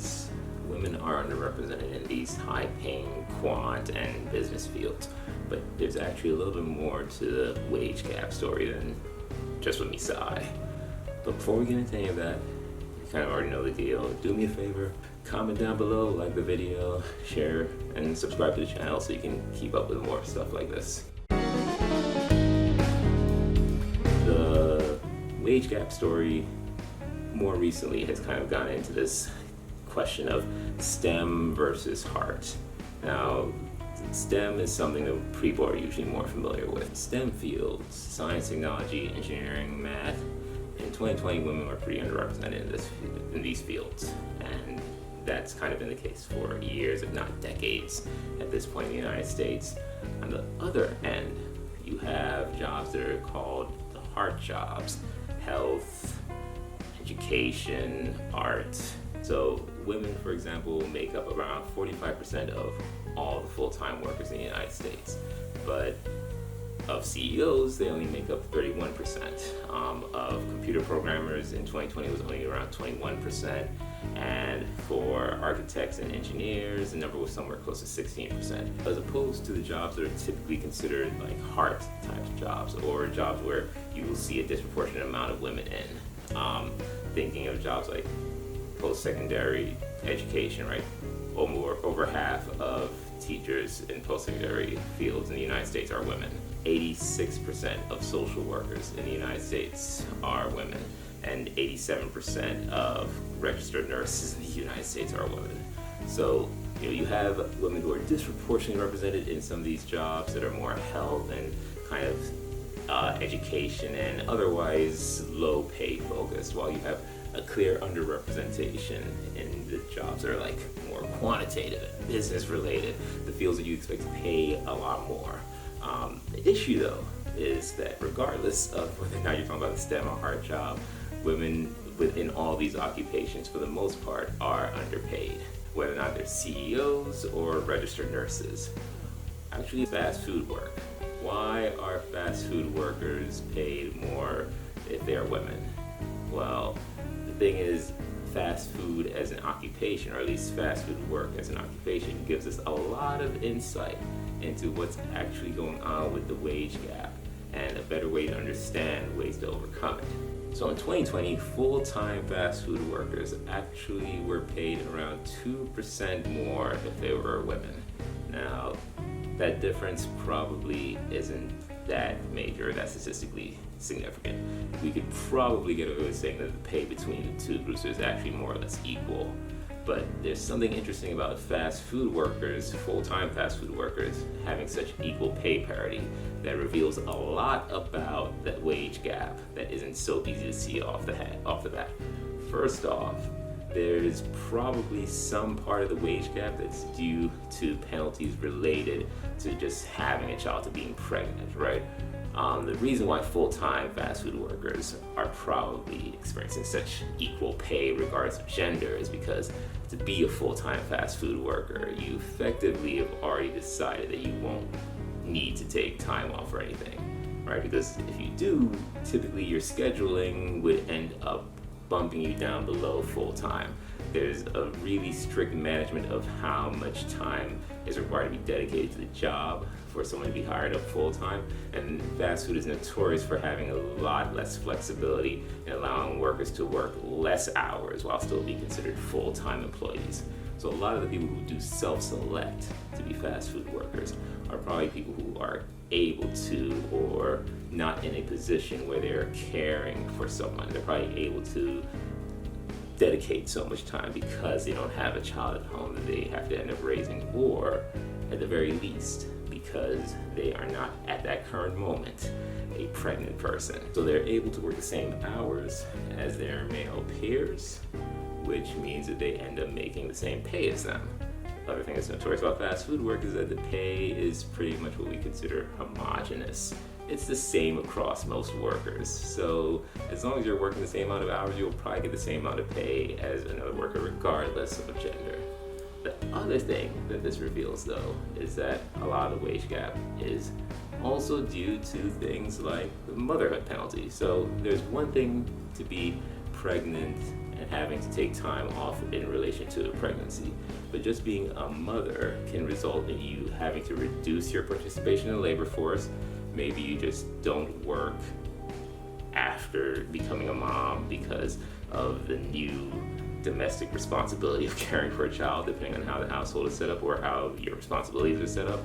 yes, women are underrepresented in these high-paying quant and business fields, but there's actually a little bit more to the wage gap story than just what meets the eye. But before we get into any of that, you kind of already know the deal. Do me a favor, comment down below, like the video, share, and subscribe to the channel so you can keep up with more stuff like this. The wage gap story more recently has kind of gone into this question of STEM versus heart. Now, STEM is something that people are usually more familiar with. STEM fields, science, technology, engineering, math. In 2020, women were pretty underrepresented in these fields, and that's kind of been the case for years, if not decades, at this point in the United States. On the other end, you have jobs that are called the heart jobs: health, education, art. So women, for example, make up around 45% of all the full-time workers in the United States. But of CEOs, they only make up 31%. Of computer programmers in 2020 was only around 21%. And for architects and engineers, the number was somewhere close to 16%. As opposed to the jobs that are typically considered like heart type jobs, or jobs where you will see a disproportionate amount of women in. Thinking of jobs like post-secondary education, right? Over half of teachers in post-secondary fields in the United States are women. 86% of social workers in the United States are women, and 87% of registered nurses in the United States are women. So, you have women who are disproportionately represented in some of these jobs that are more health and kind of education and otherwise low pay focused, while you have a clear underrepresentation in the jobs that are like more quantitative and business related, the fields that you expect to pay a lot more. The issue though is that regardless of whether or not you're talking about the STEM or hard job, women within all these occupations for the most part are underpaid, whether or not they're CEOs or registered nurses. Actually, fast food work. Why are fast food workers paid more if they are women? Well, the thing is, fast food as an occupation, or at least fast food work as an occupation, gives us a lot of insight into what's actually going on with the wage gap and a better way to understand ways to overcome it. So in 2020, full-time fast food workers actually were paid around 2% more if they were women. Now, that difference probably isn't that major, that's statistically significant. We could probably get away with saying that the pay between the two groups is actually more or less equal. But there's something interesting about fast food workers, full-time fast food workers, having such equal pay parity that reveals a lot about that wage gap that isn't so easy to see off the bat. First off, there's probably some part of the wage gap that's due to penalties related to just having a child, to being pregnant, right? The reason why full-time fast food workers are probably experiencing such equal pay regardless of gender is because to be a full-time fast food worker, you effectively have already decided that you won't need to take time off or anything, right? Because if you do, typically your scheduling would end up bumping you down below full-time. There's a really strict management of how much time is required to be dedicated to the job for someone to be hired up full-time, and fast food is notorious for having a lot less flexibility and allowing workers to work less hours while still being considered full-time employees. So a lot of the people who do self-select to be fast food workers are probably people who are able to, or not in a position where they're caring for someone. They're probably able to dedicate so much time because they don't have a child at home that they have to end up raising, or at the very least because they are not at that current moment a pregnant person. So they're able to work the same hours as their male peers, which means that they end up making the same pay as them. The other thing that's notorious about fast food work is that the pay is pretty much what we consider homogenous. It's the same across most workers. So as long as you're working the same amount of hours, you'll probably get the same amount of pay as another worker regardless of gender. The other thing that this reveals though is that a lot of the wage gap is also due to things like the motherhood penalty. So there's one thing to be pregnant and having to take time off in relation to a pregnancy. But just being a mother can result in you having to reduce your participation in the labor force. Maybe you just don't work after becoming a mom because of the new domestic responsibility of caring for a child, depending on how the household is set up or how your responsibilities are set up.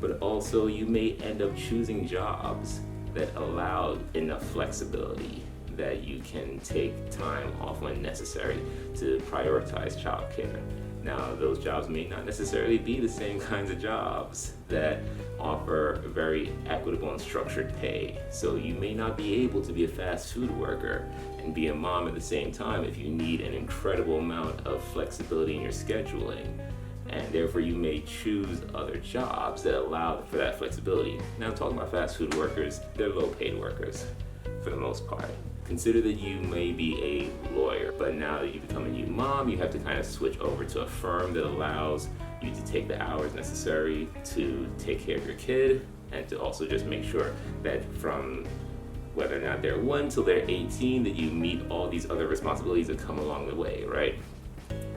But also you may end up choosing jobs that allow enough flexibility that you can take time off when necessary to prioritize childcare. Now, those jobs may not necessarily be the same kinds of jobs that offer very equitable and structured pay. So you may not be able to be a fast food worker and be a mom at the same time if you need an incredible amount of flexibility in your scheduling. And therefore you may choose other jobs that allow for that flexibility. Now, I'm talking about fast food workers, they're low paid workers for the most part. Consider that you may be a lawyer, but now that you become a new mom, you have to kind of switch over to a firm that allows you to take the hours necessary to take care of your kid and to also just make sure that from whether or not they're 1 till they're 18, that you meet all these other responsibilities that come along the way, right?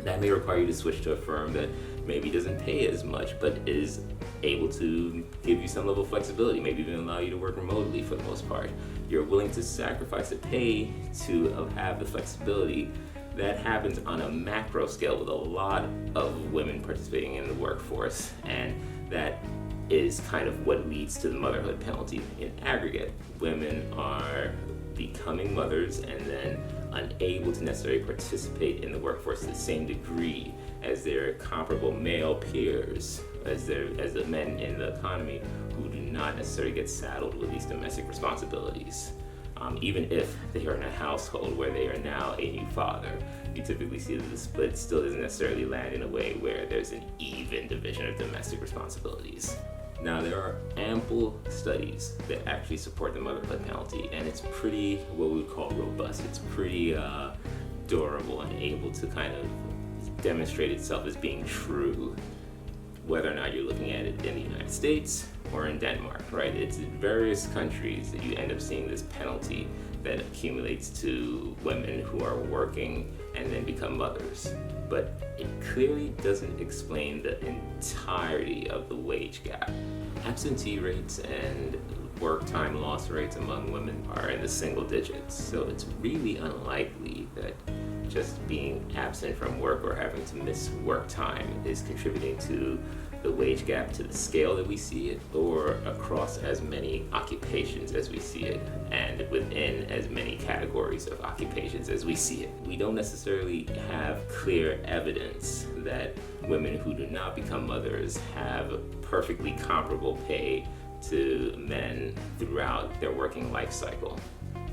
That may require you to switch to a firm that maybe doesn't pay as much, but is able to give you some level of flexibility, maybe even allow you to work remotely for the most part. You're willing to sacrifice the pay to have the flexibility. That happens on a macro scale with a lot of women participating in the workforce, and that is kind of what leads to the motherhood penalty. In aggregate, women are becoming mothers and then unable to necessarily participate in the workforce to the same degree as their comparable male peers, as the men in the economy who do not necessarily get saddled with these domestic responsibilities. Even if they are in a household where they are now a new father, you typically see that the split still doesn't necessarily land in a way where there's an even division of domestic responsibilities. Now, there are ample studies that actually support the motherhood penalty, and it's pretty, what we would call robust. It's pretty durable and able to kind of demonstrate itself as being true, whether or not you're looking at it in the United States or in Denmark, right? It's in various countries that you end up seeing this penalty that accumulates to women who are working and then become mothers. But it clearly doesn't explain the entirety of the wage gap. Absentee rates and work time loss rates among women are in the single digits, so it's really unlikely that just being absent from work or having to miss work time is contributing to the wage gap to the scale that we see it, or across as many occupations as we see it, and within as many categories of occupations as we see it. We don't necessarily have clear evidence that women who do not become mothers have perfectly comparable pay to men throughout their working life cycle.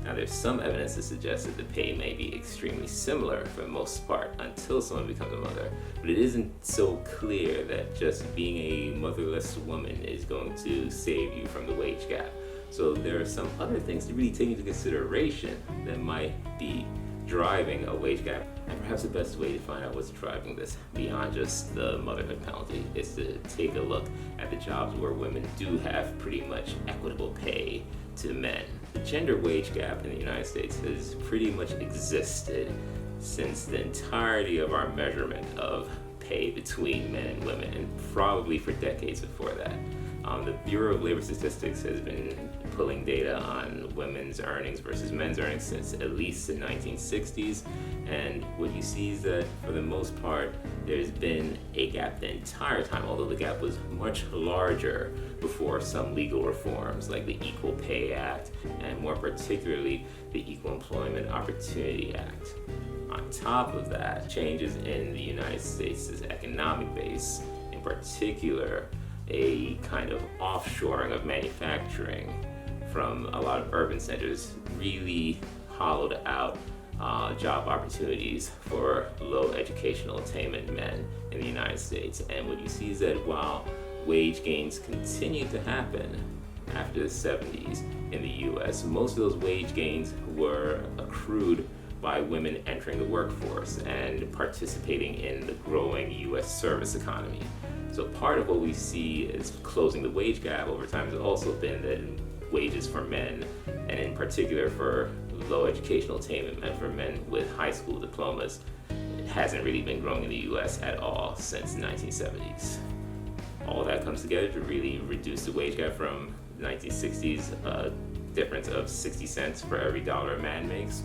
Now, there's some evidence to suggest that the pay may be extremely similar for the most part until someone becomes a mother, but it isn't so clear that just being a motherless woman is going to save you from the wage gap. So there are some other things to really take into consideration that might be driving a wage gap. And perhaps the best way to find out what's driving this beyond just the motherhood penalty is to take a look at the jobs where women do have pretty much equitable pay to men. The gender wage gap in the United States has pretty much existed since the entirety of our measurement of pay between men and women, and probably for decades before that. The Bureau of Labor Statistics has been pulling data on women's earnings versus men's earnings since at least the 1960s, and what you see is that for the most part there's been a gap the entire time, although the gap was much larger before some legal reforms like the Equal Pay Act and more particularly the Equal Employment Opportunity Act. On top of that, changes in the United States' economic base, in particular a kind of offshoring of manufacturing from a lot of urban centers, really hollowed out job opportunities for low educational attainment men in the United States. And what you see is that while wage gains continue to happen after the 70s in the US, most of those wage gains were accrued by women entering the workforce and participating in the growing US service economy. So part of what we see is closing the wage gap over time has also been that wages for men, and in particular for low educational attainment for men with high school diplomas hasn't really been growing in the US at all since the 1970s. All that comes together to really reduce the wage gap from the 1960s, a difference of 60 cents for every dollar a man makes,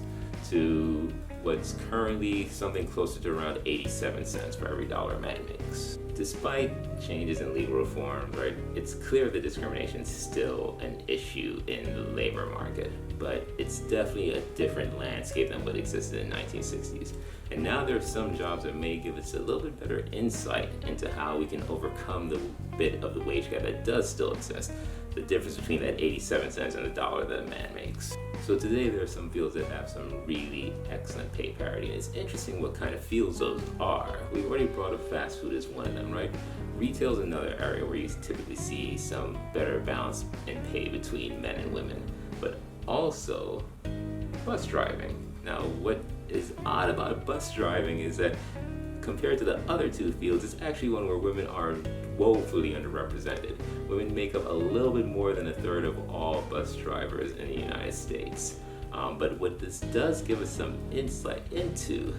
to what's currently something closer to around 87 cents for every dollar a man makes. Despite changes in legal reform, right, it's clear that discrimination is still an issue in the labor market, but it's definitely a different landscape than what existed in the 1960s. And now there are some jobs that may give us a little bit better insight into how we can overcome the bit of the wage gap that does still exist, the difference between that 87 cents and the dollar that a man makes. So today there are some fields that have some really excellent pay parity, and it's interesting what kind of fields those are. We've already brought up fast food as one of them, right? Retail is another area where you typically see some better balance in pay between men and women, but also bus driving. Now, what is odd about bus driving is that compared to the other two fields, it's actually one where women are woefully underrepresented. Women make up a little bit more than a third of all bus drivers in the United States. But what this does give us some insight into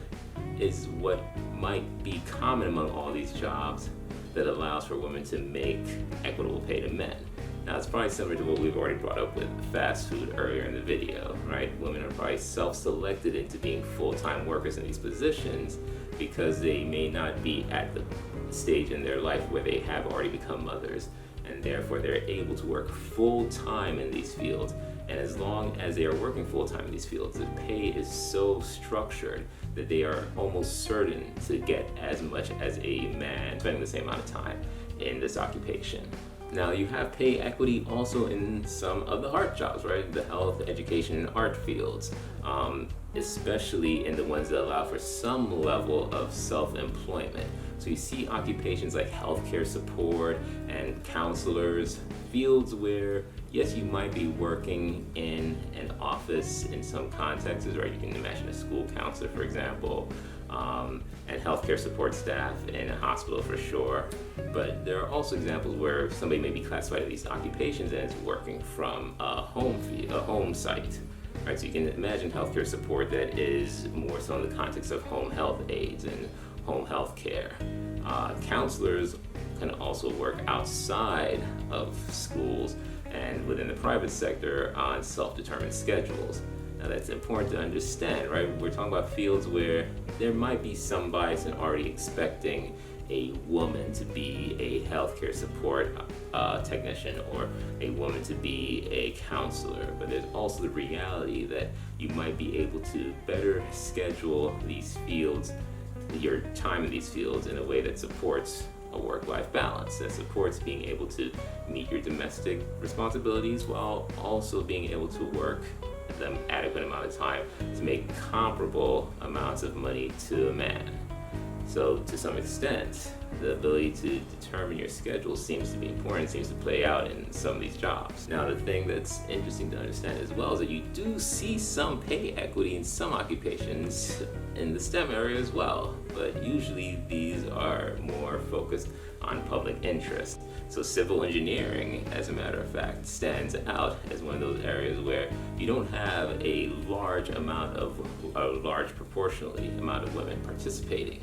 is what might be common among all these jobs that allows for women to make equitable pay to men. Now, it's probably similar to what we've already brought up with fast food earlier in the video, right? Women are probably self-selected into being full-time workers in these positions because they may not be at the stage in their life where they have already become mothers, and therefore they're able to work full-time in these fields. And as long as they are working full-time in these fields, the pay is so structured that they are almost certain to get as much as a man spending the same amount of time in this occupation. Now, you have pay equity also in some of the hard jobs, right? The health, education, and art fields, especially in the ones that allow for some level of self-employment. So you see occupations like healthcare support and counselors, fields where, yes, you might be working in an office in some contexts, right? You can imagine a school counselor, for example, and healthcare support staff in a hospital for sure. But there are also examples where somebody may be classified in these occupations and is working from a home site. Right, so you can imagine healthcare support that is more so in the context of home health aides and home health care. Counselors can also work outside of schools and within the private sector on self-determined schedules. Now, that's important to understand, right? We're talking about fields where there might be some bias in already expecting a woman to be a healthcare support technician or a woman to be a counselor, but there's also the reality that you might be able to better schedule these fields, your time in these fields, in a way that supports a work-life balance, that supports being able to meet your domestic responsibilities while also being able to work the adequate amount of time to make comparable amounts of money to a man. So to some extent, the ability to determine your schedule seems to be important, seems to play out in some of these jobs. Now, the thing that's interesting to understand as well is that you do see some pay equity in some occupations in the STEM area as well, but usually these are more focused on public interest. So civil engineering, as a matter of fact, stands out as one of those areas where you don't have a large proportionally amount of women participating,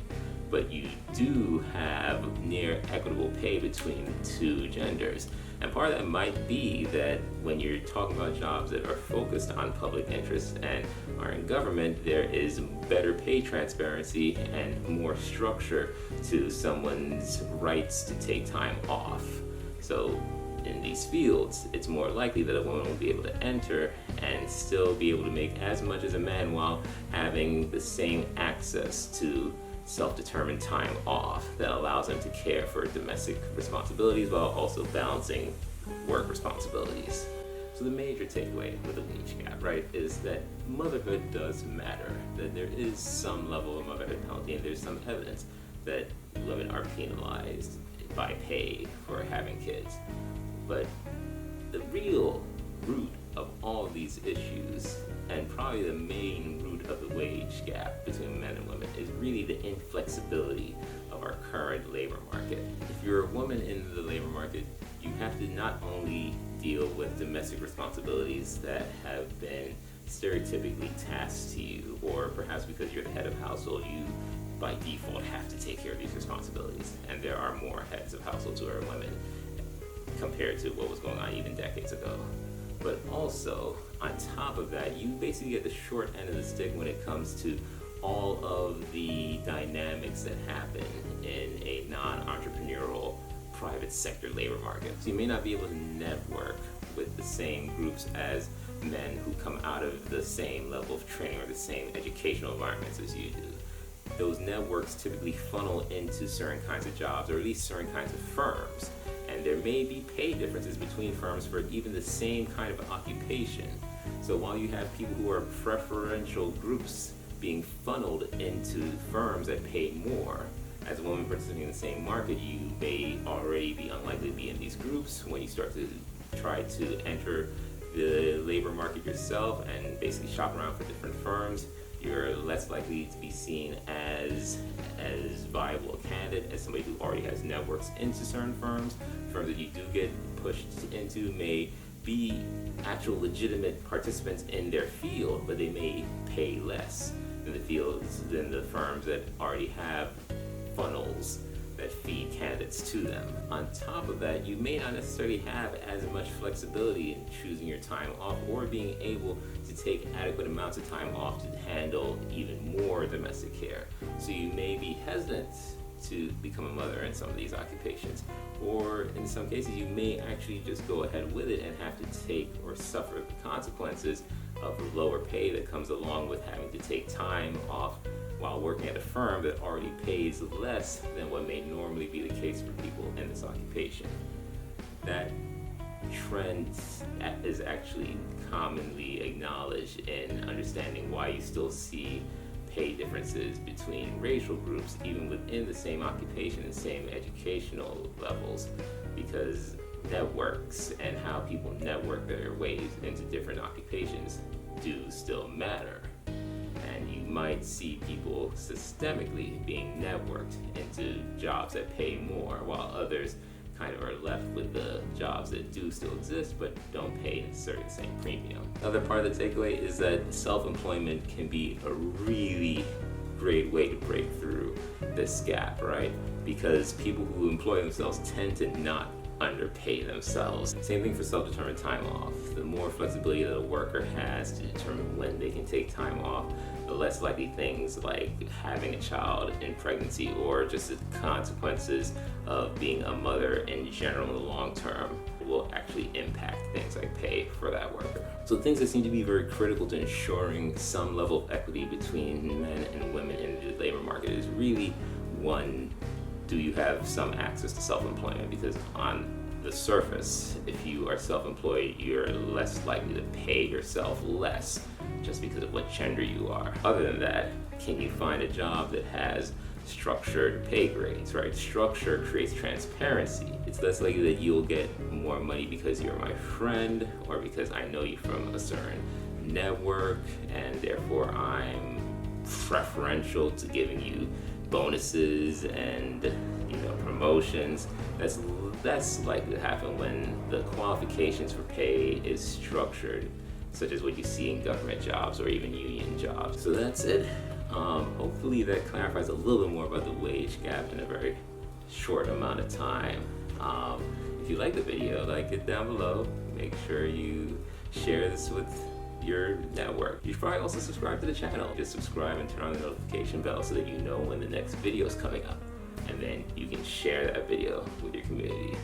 but you do have near equitable pay between the two genders. And part of that might be that when you're talking about jobs that are focused on public interest and are in government, there is better pay transparency and more structure to someone's rights to take time off. So in these fields, it's more likely that a woman will be able to enter and still be able to make as much as a man while having the same access to self-determined time off that allows them to care for domestic responsibilities while also balancing work responsibilities. So the major takeaway with the wage gap, right, is that motherhood does matter, that there is some level of motherhood penalty, and there's some evidence that women are penalized by pay for having kids. But the real root of all of these issues, and probably the main root of the wage gap between men and women, is really the inflexibility of our current labor market. If you're a woman in the labor market, you have to not only deal with domestic responsibilities that have been stereotypically tasked to you, or perhaps because you're the head of household, you by default have to take care of these responsibilities. And there are more heads of households who are women compared to what was going on even decades ago. But also, on top of that, you basically get the short end of the stick when it comes to all of the dynamics that happen in a non-entrepreneurial private sector labor market. So you may not be able to network with the same groups as men who come out of the same level of training or the same educational environments as you do. Those networks typically funnel into certain kinds of jobs, or at least certain kinds of firms. And there may be pay differences between firms for even the same kind of occupation. So while you have people who are preferential groups being funneled into firms that pay more, as a woman participating in the same market, you may already be unlikely to be in these groups. When you start to try to enter the labor market yourself and basically shop around for different firms, you're less likely to be seen as viable a candidate, as somebody who already has networks into certain firms. Firms that you do get pushed into may be actual legitimate participants in their field, but they may pay less than the firms that already have funnels that feed candidates to them. On top of that, you may not necessarily have as much flexibility in choosing your time off or being able to take adequate amounts of time off to handle even more domestic care. So you may be hesitant to become a mother in some of these occupations, or in some cases you may actually just go ahead with it and have to take or suffer the consequences of the lower pay that comes along with having to take time off while working at a firm that already pays less than what may normally be the case for people in this occupation. That trend is actually commonly acknowledged in understanding why you still see pay differences between racial groups, even within the same occupation and same educational levels, because networks and how people network their ways into different occupations do still matter. And you might see people systemically being networked into jobs that pay more, while others kind of are left with the jobs that do still exist but don't pay necessarily the same premium. Another part of the takeaway is that self-employment can be a really great way to break through this gap, right? Because people who employ themselves tend to not underpay themselves. Same thing for self-determined time off. The more flexibility that a worker has to determine when they can take time off, the less likely things like having a child in pregnancy or just the consequences of being a mother in general in the long term will actually impact things like pay for that worker. So things that seem to be very critical to ensuring some level of equity between men and women in the labor market is really, one, do you have some access to self-employment? Because on the surface, if you are self-employed, you're less likely to pay yourself less just because of what gender you are. Other than that, can you find a job that has structured pay grades, right? Structure creates transparency. It's less likely that you'll get more money because you're my friend or because I know you from a certain network and therefore I'm preferential to giving you bonuses and promotions. That's less likely to happen when the qualifications for pay is structured, such as what you see in government jobs or even union jobs. So that's it. Hopefully that clarifies a little bit more about the wage gap in a very short amount of time. If you like the video, like it down below. Make sure you share this with your network. You should probably also subscribe to the channel. Just subscribe and turn on the notification bell so that you know when the next video is coming up. And then you can share that video with your community.